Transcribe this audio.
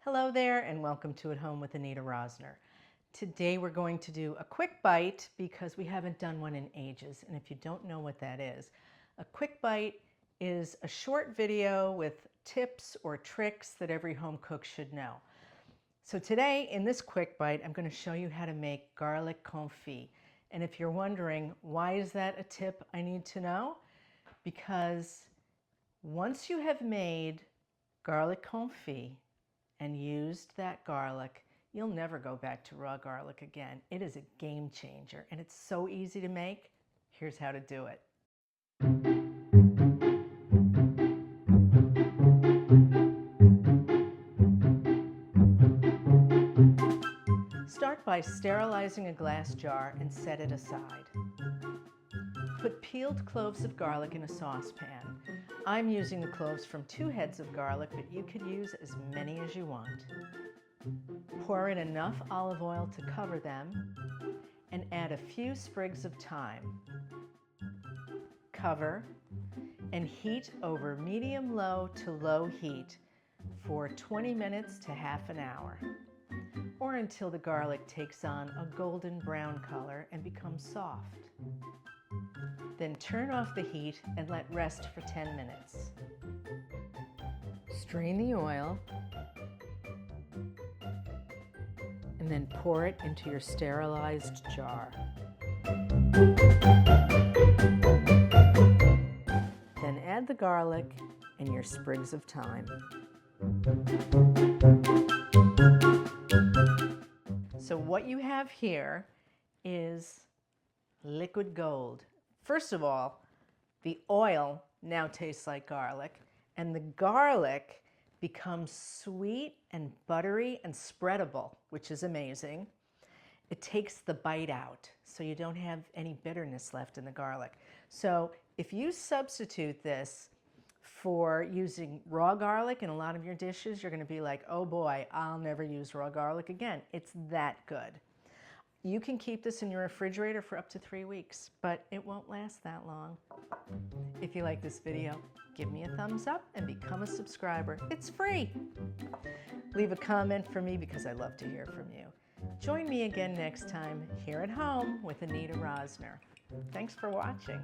Hello there and welcome to At Home with Anita Rosner. Today we're going to do a quick bite because we haven't done one in ages. And if you don't know what that is, a quick bite is a short video with tips or tricks that every home cook should know. So today in this quick bite, I'm going to show you how to make garlic confit. And if you're wondering, why is that a tip I need to know? Because once you have made garlic confit and used that garlic, you'll never go back to raw garlic again. It is a game changer and it's so easy to make. Here's how to do it. Start by sterilizing a glass jar and set it aside. Put peeled cloves of garlic in a saucepan. I'm using the cloves from 2 heads of garlic, but you could use as many as you want. Pour in enough olive oil to cover them and add a few sprigs of thyme. Cover and heat over medium-low to low heat for 20 minutes to half an hour, or until the garlic takes on a golden brown color and becomes soft. Then turn off the heat and let rest for 10 minutes. Strain the oil and then pour it into your sterilized jar. Then add the garlic and your sprigs of thyme. So what you have here is liquid gold. First of all, the oil now tastes like garlic, and the garlic becomes sweet and buttery and spreadable, which is amazing. It takes the bite out, so you don't have any bitterness left in the garlic. So if you substitute this for using raw garlic in a lot of your dishes, you're going to be like, oh boy, I'll never use raw garlic again. It's that good. You can keep this in your refrigerator for up to 3 weeks, but it won't last that long. If you like this video, give me a thumbs up and become a subscriber. It's free. Leave a comment for me because I love to hear from you. Join me again next time here at home with Anita Rosner. Thanks for watching.